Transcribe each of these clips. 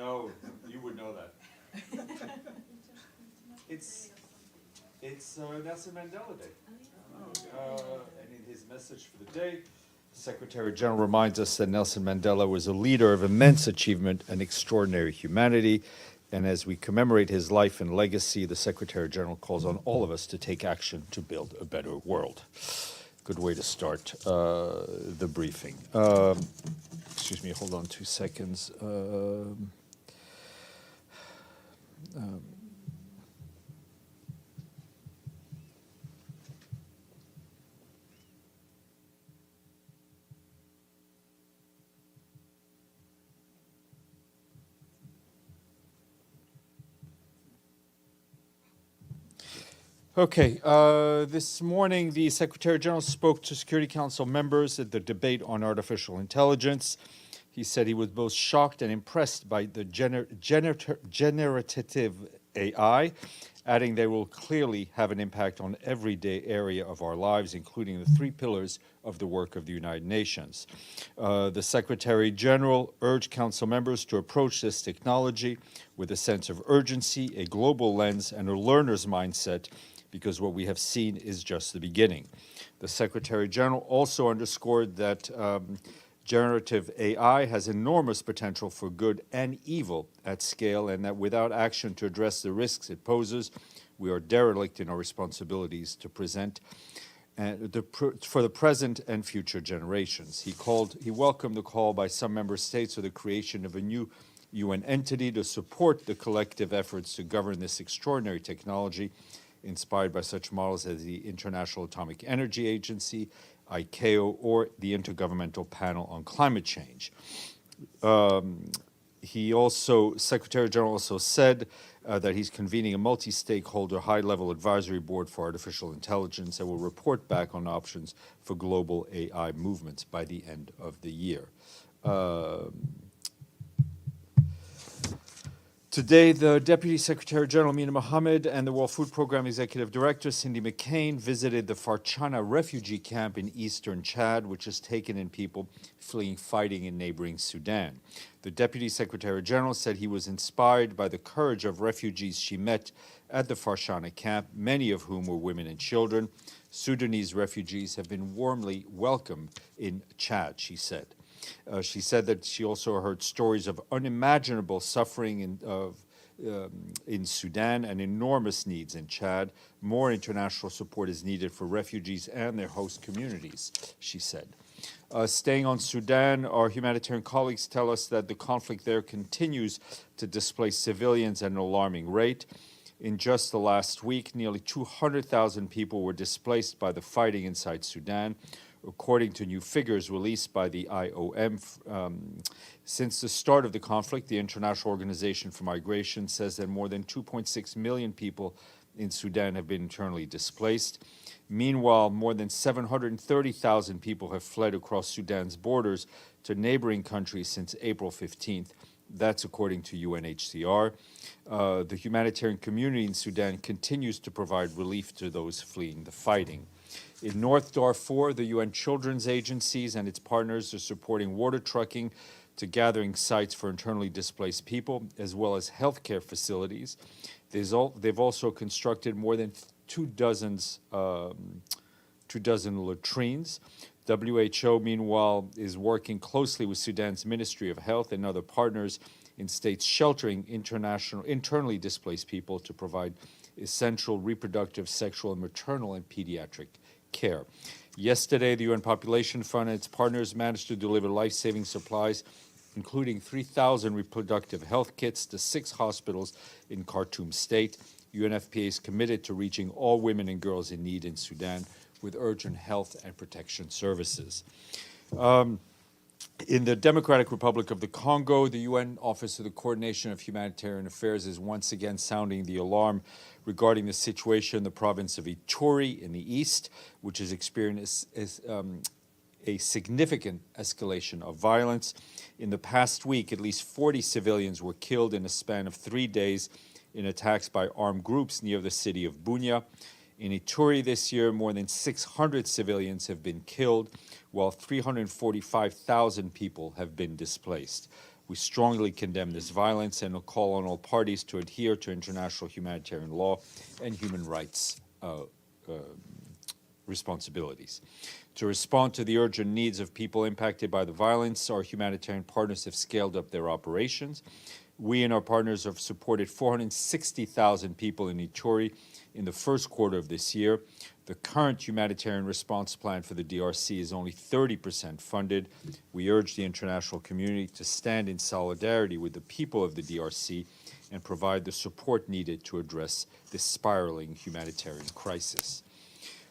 No, you would know that. It's Nelson Mandela Day. And in his message for the day, the Secretary General reminds us that Nelson Mandela was a leader of immense achievement and extraordinary humanity. And as we commemorate his life and legacy, the Secretary General calls on all of us to take action to build a better world. Good way to start the briefing. Excuse me, hold on 2 seconds. Okay, this morning the Secretary General spoke to Security Council members at the debate on artificial intelligence. He said he was both shocked and impressed by the generative AI, adding they will clearly have an impact on everyday area of our lives, including the 3 pillars of the work of the United Nations. The Secretary General urged Council members to approach this technology with a sense of urgency, a global lens, and a learner's mindset, because what we have seen is just the beginning. The Secretary General also underscored that generative AI has enormous potential for good and evil at scale, and that without action to address the risks it poses, we are derelict in our responsibilities to present for the present and future generations. He welcomed the call by some member states for the creation of a new UN entity to support the collective efforts to govern this extraordinary technology, inspired by such models as the International Atomic Energy Agency, ICAO, or the Intergovernmental Panel on Climate Change. Secretary General also said that he's convening a multi-stakeholder high-level advisory board for artificial intelligence that will report back on options for global AI movements by the end of the year. Today, the Deputy Secretary General, Mina Mohammed, and the World Food Programme Executive Director, Cindy McCain, visited the Farchana refugee camp in eastern Chad, which has taken in people fleeing fighting in neighboring Sudan. The Deputy Secretary General said he was inspired by the courage of refugees she met at the Farchana camp, many of whom were women and children. Sudanese refugees have been warmly welcomed in Chad, she said. She said that she also heard stories of unimaginable suffering in Sudan and enormous needs in Chad. More international support is needed for refugees and their host communities, she said. Staying on Sudan, our humanitarian colleagues tell us that the conflict there continues to displace civilians at an alarming rate. In just the last week, nearly 200,000 people were displaced by the fighting inside Sudan, according to new figures released by the IOM. Since the start of the conflict, the International Organization for Migration says that more than 2.6 million people in Sudan have been internally displaced. Meanwhile, more than 730,000 people have fled across Sudan's borders to neighboring countries since April 15th. That's according to UNHCR. The humanitarian community in Sudan continues to provide relief to those fleeing the fighting. In North Darfur, the UN Children's Agencies and its partners are supporting water trucking to gathering sites for internally displaced people, as well as healthcare facilities. They've also constructed more than 24 latrines. WHO, meanwhile, is working closely with Sudan's Ministry of Health and other partners in states sheltering internally displaced people to provide essential reproductive, sexual, and maternal and pediatric care. Yesterday, the UN Population Fund and its partners managed to deliver life-saving supplies, including 3,000 reproductive health kits to 6 hospitals in Khartoum State. UNFPA is committed to reaching all women and girls in need in Sudan with urgent health and protection services. In the Democratic Republic of the Congo, the UN Office of the Coordination of Humanitarian Affairs is once again sounding the alarm regarding the situation in the province of Ituri in the east, which has experienced a significant escalation of violence. In the past week, at least 40 civilians were killed in a span of 3 days in attacks by armed groups near the city of Bunia. In Ituri this year, more than 600 civilians have been killed, while 345,000 people have been displaced. We strongly condemn this violence and will call on all parties to adhere to international humanitarian law and human rights responsibilities. To respond to the urgent needs of people impacted by the violence, our humanitarian partners have scaled up their operations. We and our partners have supported 460,000 people in Ituri in the first quarter of this year. The current humanitarian response plan for the DRC is only 30% funded. We urge the international community to stand in solidarity with the people of the DRC and provide the support needed to address this spiraling humanitarian crisis.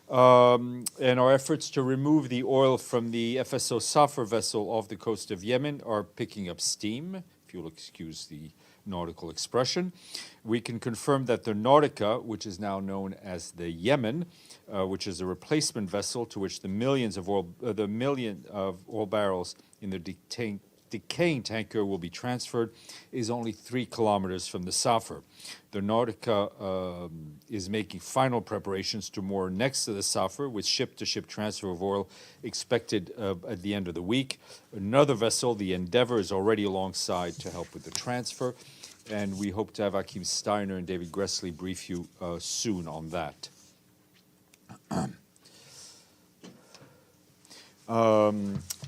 And our efforts to remove the oil from the FSO Safer vessel off the coast of Yemen are picking up steam, if you'll excuse the nautical expression. We can confirm that the Nautica, which is now known as the Yemen, which is a replacement vessel to which the million of oil barrels in the decaying tanker will be transferred, is only 3 kilometers from the Safer. The Nautica is making final preparations to moor next to the Safer, with ship-to-ship transfer of oil expected at the end of the week. Another vessel, the Endeavour, is already alongside to help with the transfer, and we hope to have Akim Steiner and David Gressley brief you soon on that.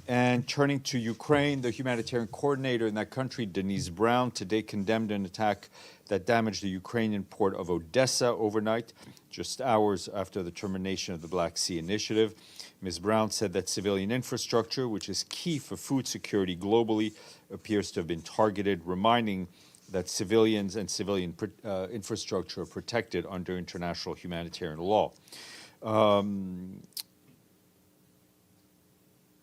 And turning to Ukraine, the humanitarian coordinator in that country, Denise Brown, today condemned an attack that damaged the Ukrainian port of Odessa overnight, just hours after the termination of the Black Sea Initiative. Ms. Brown said that civilian infrastructure, which is key for food security globally, appears to have been targeted, reminding that civilians and civilian infrastructure are protected under international humanitarian law.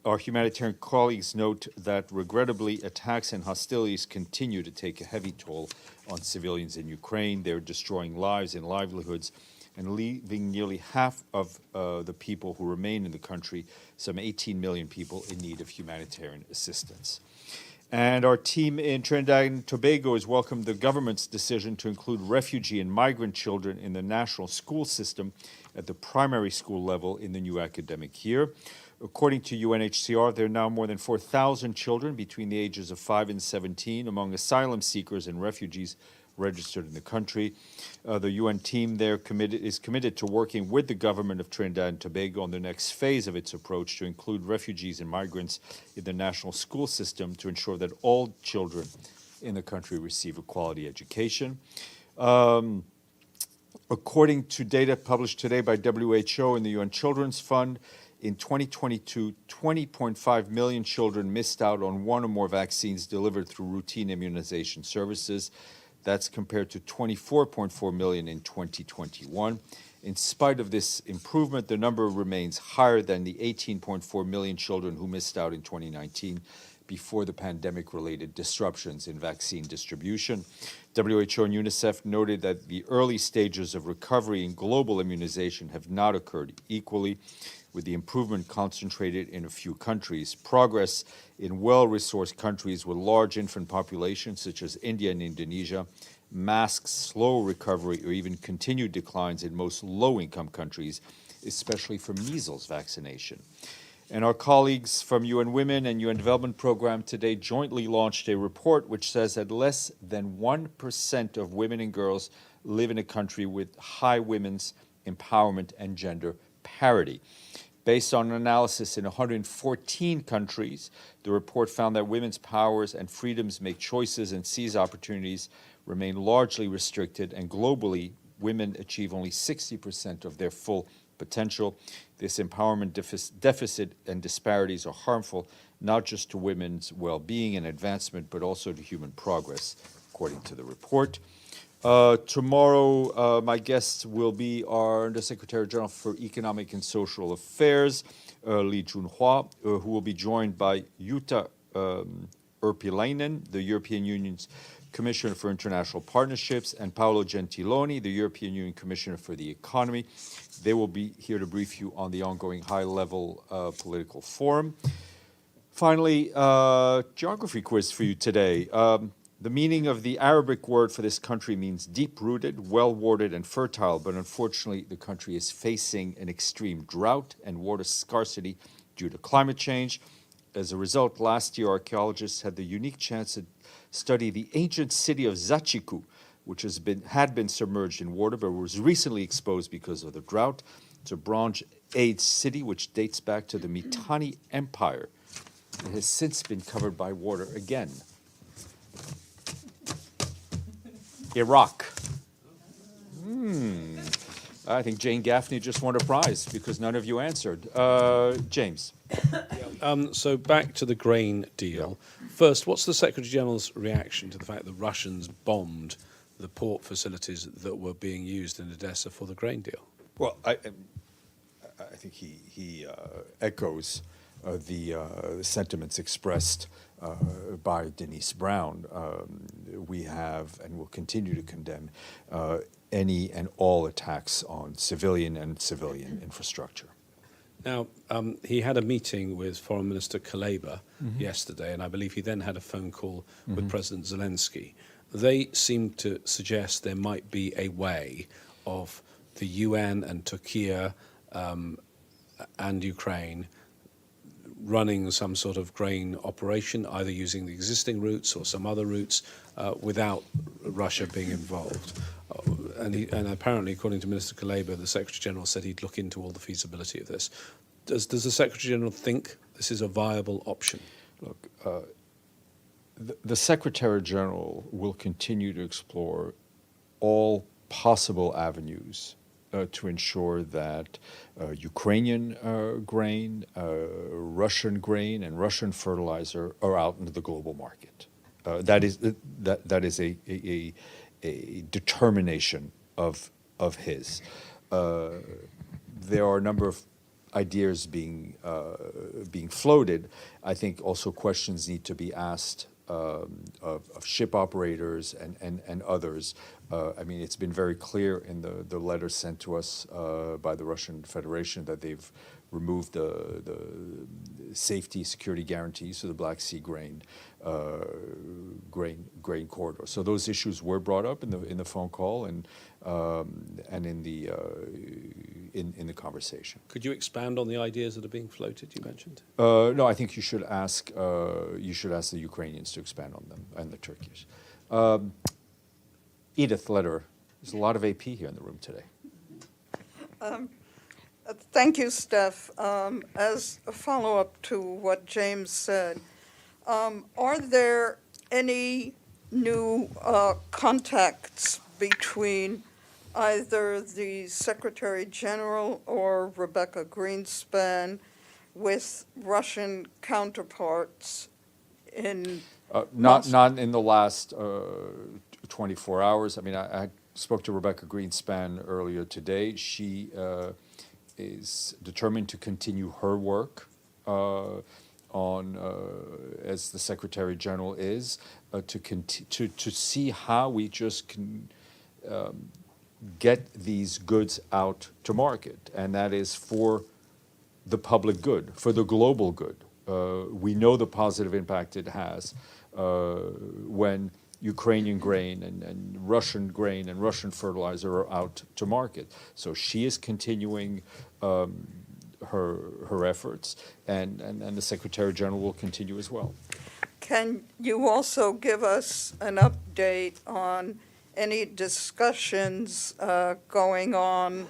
Our humanitarian colleagues note that, regrettably, attacks and hostilities continue to take a heavy toll on civilians in Ukraine. They're destroying lives and livelihoods and leaving nearly half of the people who remain in the country, some 18 million people, in need of humanitarian assistance. And our team in Trinidad and Tobago has welcomed the government's decision to include refugee and migrant children in the national school system at the primary school level in the new academic year. According to UNHCR, there are now more than 4,000 children between the ages of 5 and 17 among asylum seekers and refugees registered in the country. The UN team there is committed to working with the government of Trinidad and Tobago on the next phase of its approach to include refugees and migrants in the national school system to ensure that all children in the country receive a quality education. According to data published today by WHO and the UN Children's Fund, in 2022, 20.5 million children missed out on one or more vaccines delivered through routine immunization services. That's compared to 24.4 million in 2021. In spite of this improvement, the number remains higher than the 18.4 million children who missed out in 2019 before the pandemic-related disruptions in vaccine distribution. WHO and UNICEF noted that the early stages of recovery in global immunization have not occurred equally, with the improvement concentrated in a few countries. Progress in well-resourced countries with large infant populations, such as India and Indonesia, masks slow recovery or even continued declines in most low-income countries, especially for measles vaccination. And our colleagues from UN Women and UN Development Program today jointly launched a report which says that less than 1% of women and girls live in a country with high women's empowerment and gender parity. Based on an analysis in 114 countries, the report found that women's powers and freedoms make choices and seize opportunities remain largely restricted, and globally, women achieve only 60% of their full potential. This empowerment deficit and disparities are harmful not just to women's well-being and advancement, but also to human progress, according to the report. Tomorrow, my guests will be our Undersecretary General for Economic and Social Affairs, Li Junhua, who will be joined by Jutta Urpilainen, the European Union's Commissioner for International Partnerships, and Paolo Gentiloni, the European Union Commissioner for the Economy. They will be here to brief you on the ongoing high-level political forum. Finally, geography quiz for you today. The meaning of the Arabic word for this country means deep-rooted, well-watered, and fertile, but unfortunately the country is facing an extreme drought and water scarcity due to climate change. As a result, last year archaeologists had the unique chance to study the ancient city of Zachiku, which had been submerged in water but was recently exposed because of the drought. It's a Bronze Age city which dates back to the Mitanni Empire. It has since been covered by water again. Iraq. I think Jane Gaffney just won a prize because none of you answered. James. So back to the grain deal. First, what's the Secretary General's reaction to the fact that Russians bombed the port facilities that were being used in Odessa for the grain deal? Well, I think he echoes the sentiments expressed by Denise Brown. We have and will continue to condemn any and all attacks on civilian infrastructure. Now, he had a meeting with Foreign Minister Kuleba yesterday, and I believe he then had a phone call with President Zelensky. They seem to suggest there might be a way of the UN and Turkey and Ukraine running some sort of grain operation, either using the existing routes or some other routes, without Russia being involved. And apparently, according to Minister Kuleba, the Secretary General said he'd look into all the feasibility of this. Does the Secretary General think this is a viable option? Look, the Secretary General will continue to explore all possible avenues to ensure that Ukrainian grain, Russian grain, and Russian fertilizer are out into the global market. That is a determination of his. There are a number of ideas being floated. I think also questions need to be asked of ship operators and others. I mean, it's been very clear in the letter sent to us by the Russian Federation that they've removed the safety security guarantees for the Black Sea grain corridor. So those issues were brought up in the phone call and in the conversation. Could you expand on the ideas that are being floated? You mentioned. No, I think you should ask the Ukrainians to expand on them and the Turkish. Edith Lederer. There's a lot of AP here in the room today. Thank you, Steph. As a follow-up to what James said, are there any new contacts between either the Secretary General or Rebecca Greenspan with Russian counterparts in not in the last 24 hours. I mean, I spoke to Rebecca Greenspan earlier today. She is determined to continue her work on, as the Secretary General is, to see how we just can get these goods out to market, and that is for the public good, for the global good. We know the positive impact it has when Ukrainian grain and Russian grain and Russian fertilizer are out to market. So she is continuing her efforts, and the Secretary General will continue as well. Can you also give us an update on any discussions going on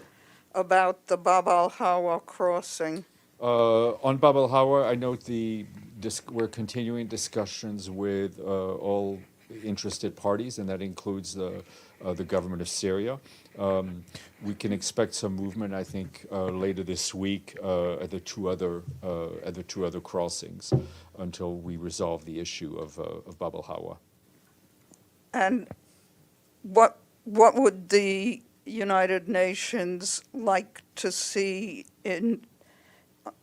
about the Bab al-Hawa crossing? On Bab al-Hawa, I note we're continuing discussions with all interested parties, and that includes the government of Syria. We can expect some movement, I think, later this week at the two other crossings until we resolve the issue of Bab al-Hawa. And what would the United Nations like to see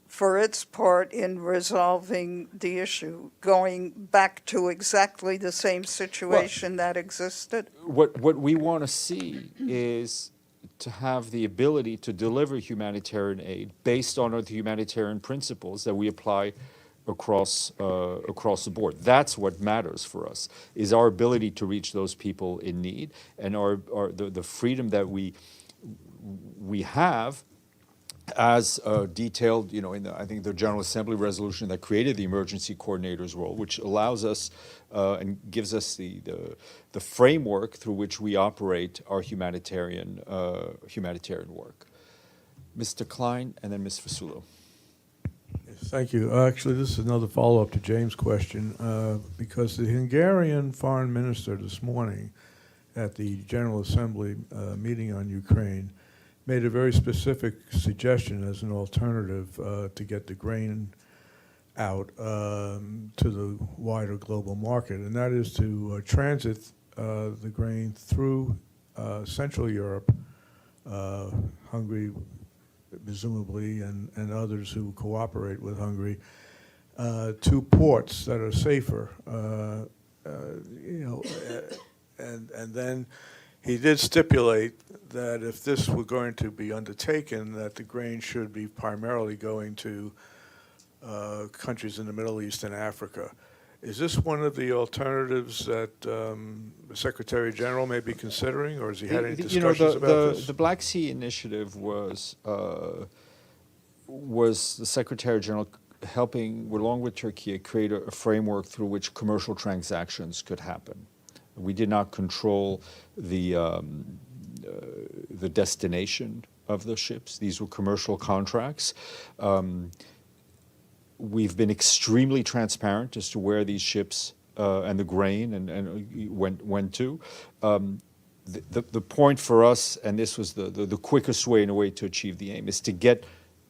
for its part in resolving the issue, going back to exactly the same situation that existed? What we want to see is to have the ability to deliver humanitarian aid based on the humanitarian principles that we apply across the board. That's what matters for us, is our ability to reach those people in need, and the freedom that we have as detailed, in I think the General Assembly resolution that created the emergency coordinator's role, which allows us and gives us the framework through which we operate our humanitarian work. Mr. Klein, and then Ms. Fasulo. Yes, thank you. Actually, this is another follow-up to James' question, because the Hungarian foreign minister this morning at the General Assembly meeting on Ukraine made a very specific suggestion as an alternative to get the grain out to the wider global market, and that is to transit the grain through Central Europe, Hungary presumably, and others who cooperate with Hungary, to ports that are safer, and then he did stipulate that if this were going to be undertaken, that the grain should be primarily going to countries in the Middle East and Africa. Is this one of the alternatives that the Secretary General may be considering, or has he had any discussions about this? The Black Sea Initiative was the Secretary General helping, along with Turkey, create a framework through which commercial transactions could happen. We did not control the destination of the ships. These were commercial contracts. We've been extremely transparent as to where these ships and the grain and went to. The point for us, and this was the quickest way in a way to achieve the aim, is to get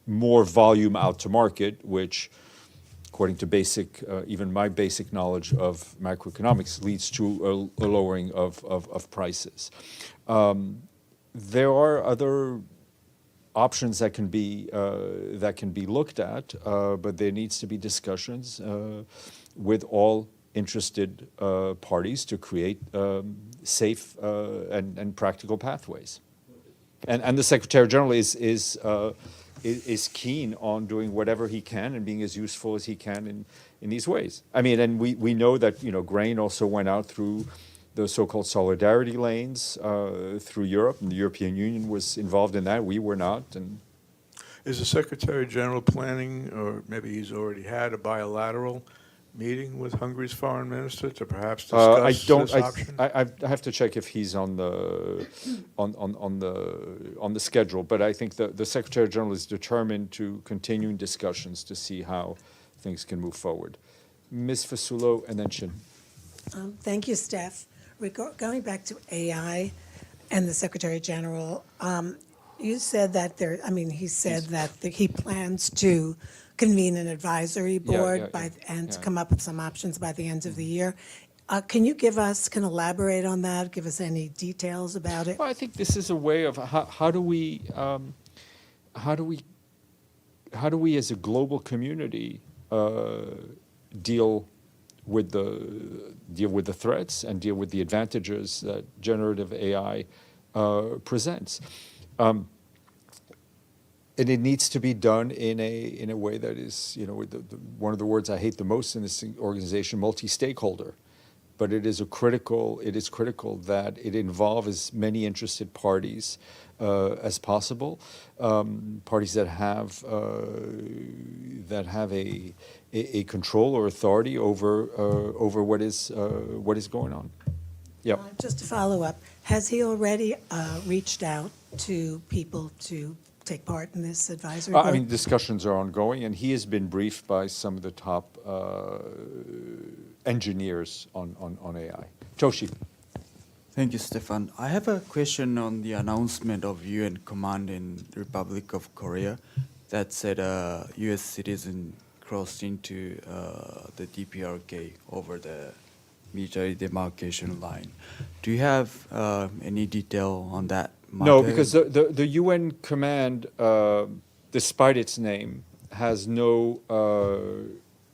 more volume out to market, which, according to even my basic knowledge of macroeconomics, leads to a lowering of prices. There are other options that can be looked at, but there needs to be discussions with all interested parties to create safe and practical pathways. And the Secretary General is keen on doing whatever he can and being as useful as he can in these ways. I mean, and we know that grain also went out through the so-called solidarity lanes through Europe, and the European Union was involved in that. We were not. And is the Secretary General planning, or maybe he's already had, a bilateral meeting with Hungary's foreign minister to perhaps discuss this option? I have to check if he's on the schedule, but I think the Secretary General is determined to continue discussions to see how things can move forward. Ms. Fasulo, and then Shin. Thank you, Steph. Going back to AI and the Secretary General, you said that he said that he plans to convene an advisory board to come up with some options by the end of the year. Can you elaborate on that? Give us any details about it? Well, I think this is a way of how do we as a global community deal with the threats and deal with the advantages that generative AI presents. And it needs to be done in a way that is, one of the words I hate the most in this organization, multi-stakeholder. But it is critical that it involve as many interested parties as possible, parties that have a control or authority over what is going on. Yep. Just to follow up, has he already reached out to people to take part in this advisory board? Discussions are ongoing, and he has been briefed by some of the top engineers on AI. Toshi. Thank you, Stéphane. I have a question on the announcement of UN command in the Republic of Korea that said a U.S. citizen crossed into the DPRK over the military demarcation line. Do you have any detail on that matter? No, because the UN command, despite its name, has no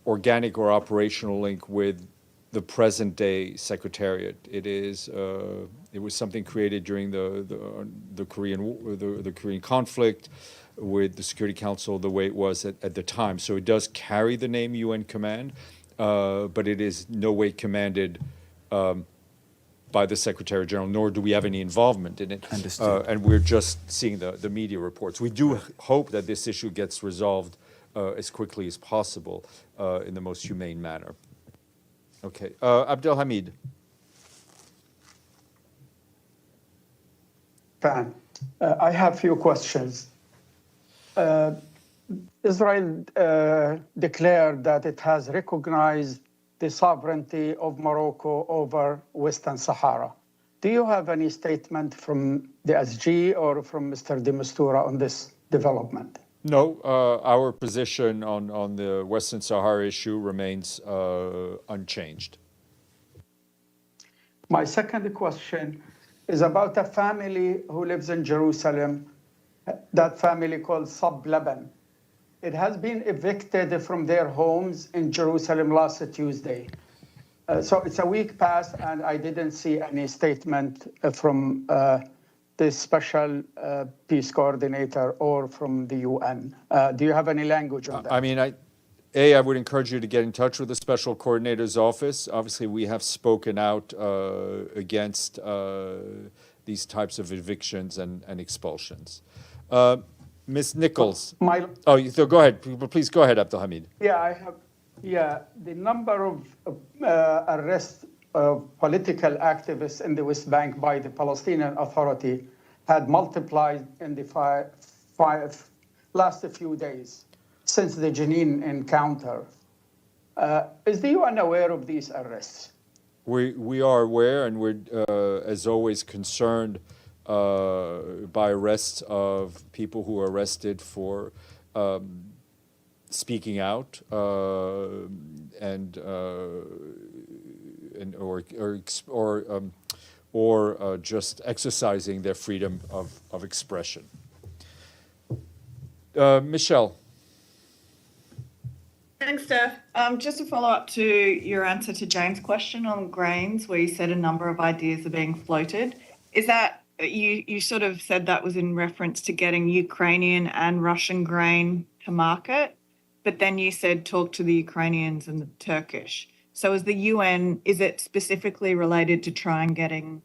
organic or operational link with the present-day secretariat. It was something created during the Korean conflict with the Security Council the way it was at the time. So it does carry the name UN Command, but it is no way commanded by the Secretary General, nor do we have any involvement in it. Understood. And we're just seeing the media reports. We do hope that this issue gets resolved as quickly as possible in the most humane manner. Okay, Abdelhamid. I have few questions. Israel declared that it has recognized the sovereignty of Morocco over Western Sahara. Do you have any statement from the SG or from Mr. de Mistura on this development? No, our position on the Western Sahara issue remains unchanged. My second question is about a family who lives in Jerusalem, that family called Sab Laban. It has been evicted from their homes in Jerusalem last Tuesday. So it's a week past, and I didn't see any statement from the special peace coordinator or from the UN. Do you have any language on that? I mean, I would encourage you to get in touch with the special coordinator's office. Obviously, we have spoken out against these types of evictions and expulsions. Ms. Nichols. Go ahead. Please go ahead, Abdelhamid. The number of arrests of political activists in the West Bank by the Palestinian Authority had multiplied in the last few days since the Jenin encounter. Is the UN aware of these arrests? We are aware, and we're, as always, concerned by arrests of people who are arrested for speaking out or just exercising their freedom of expression. Michelle. Thanks, Steph. Just to follow up to your answer to James' question on grains, where you said a number of ideas are being floated. Is that, you sort of said that was in reference to getting Ukrainian and Russian grain to market, but then you said talk to the Ukrainians and the Turkish. So is the UN, is it specifically related to try to get Ukrainian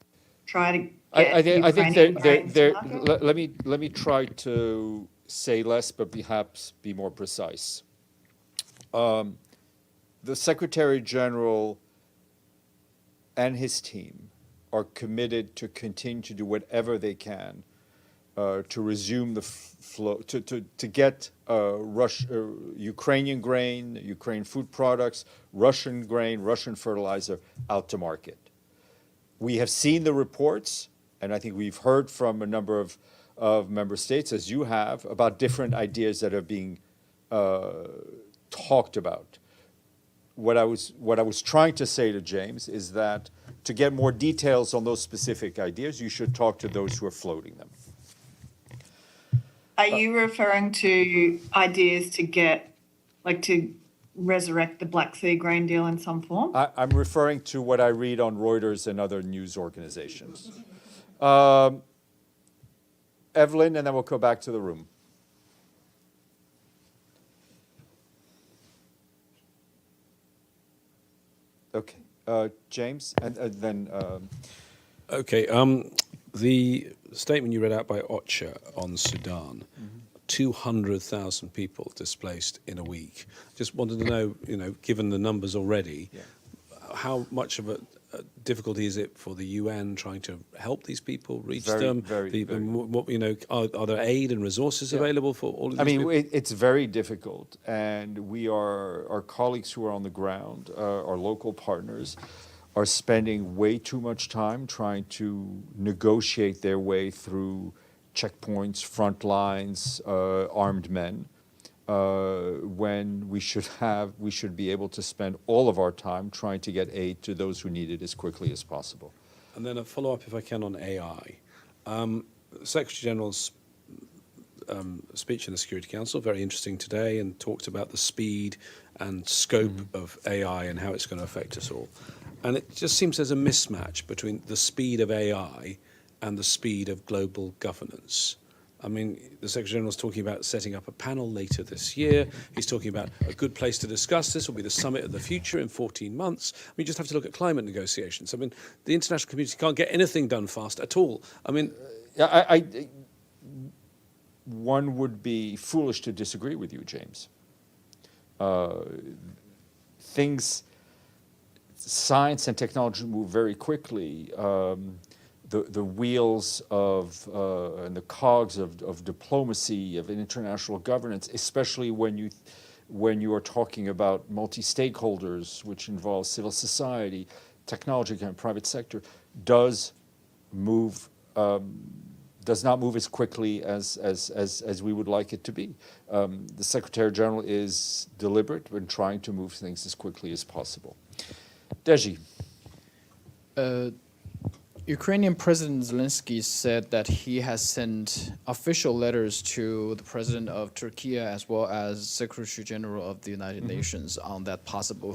grain to market? Let me try to say less, but perhaps be more precise. The Secretary General and his team are committed to continue to do whatever they can to resume the flow, to get Ukrainian grain, Ukrainian food products, Russian grain, Russian fertilizer out to market. We have seen the reports, and I think we've heard from a number of member states, as you have, about different ideas that are being talked about. What I was trying to say to James is that to get more details on those specific ideas, you should talk to those who are floating them. Are you referring to ideas to get, to resurrect the Black Sea grain deal in some form? I'm referring to what I read on Reuters and other news organizations. Evelyn, and then we'll go back to the room. Okay, James, and then... Okay, the statement you read out by OCHA on Sudan, 200,000 people displaced in a week. Just wanted to know, given the numbers already, how much of a difficulty is it for the UN trying to help these people, reach them? Are there aid and resources available for all of these people? It's very difficult, and our colleagues who are on the ground, our local partners, are spending way too much time trying to negotiate their way through checkpoints, front lines, armed men, when we should be able to spend all of our time trying to get aid to those who need it as quickly as possible. And then a follow-up, if I can, on AI. Secretary General's speech in the Security Council, very interesting today, and talked about the speed and scope of AI and how it's going to affect us all. And it just seems there's a mismatch between the speed of AI and the speed of global governance. I mean, the Secretary General is talking about setting up a panel later this year. He's talking about a good place to discuss this will be the summit of the future in 14 months. We just have to look at climate negotiations. I mean, the international community can't get anything done fast at all. I mean, one would be foolish to disagree with you, James. Science and technology move very quickly. The wheels of and the cogs of diplomacy, of international governance, especially when you are talking about multi-stakeholders, which involves civil society, technology, and private sector, does not move as quickly as we would like it to be. The Secretary General is deliberate in trying to move things as quickly as possible. Deji. Ukrainian President Zelensky said that he has sent official letters to the President of Turkey as well as Secretary General of the United Nations on that possible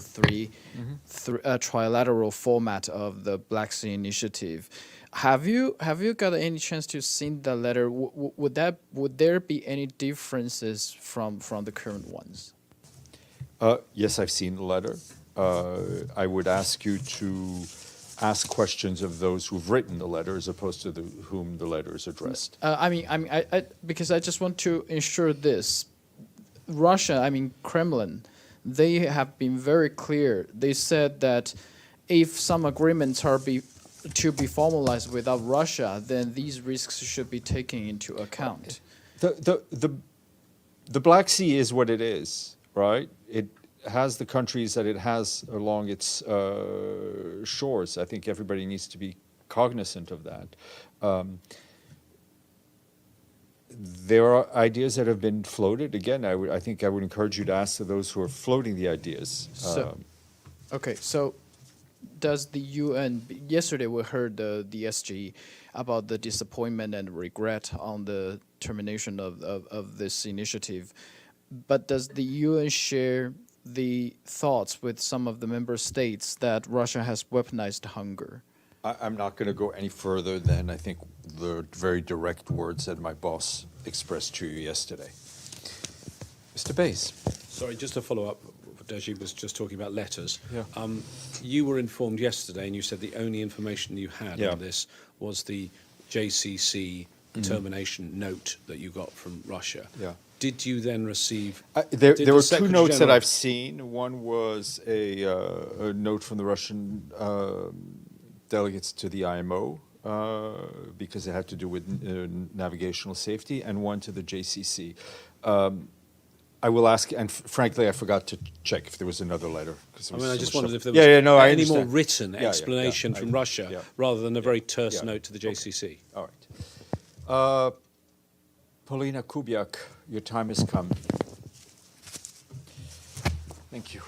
trilateral format of the Black Sea Initiative. Have you got any chance to see the letter? Would there be any differences from the current ones? Yes, I've seen the letter. I would ask you to ask questions of those who've written the letter as opposed to whom the letter is addressed. Because I just want to ensure this. Russia, Kremlin, they have been very clear. They said that if some agreements are to be formalized without Russia, then these risks should be taken into account. The Black Sea is what it is, right? It has the countries that it has along its shores. I think everybody needs to be cognizant of that. There are ideas that have been floated. Again, I think I would encourage you to ask those who are floating the ideas. So does the UN, yesterday we heard the SG about the disappointment and regret on the termination of this initiative, but does the UN share the thoughts with some of the member states that Russia has weaponized hunger? I'm not going to go any further than I think the very direct words that my boss expressed to you yesterday. Mr. Bays. sorry, just to follow up, Deji was just talking about letters. Yeah. You were informed yesterday, and you said the only information you had Yeah. on this was the JCC termination note that you got from Russia. Yeah. Did you then receive? There did were the two Secretary notes that General- I've seen. One was a note from the Russian delegates to the IMO because it had to do with navigational safety, and one to the JCC. I will ask, and frankly, I forgot to check if there was another letter. I just wondered if there was I any more understand. written Yeah, explanation from Russia rather than a very terse note to the JCC. All right. Polina Kubiak, your time has come. Thank you.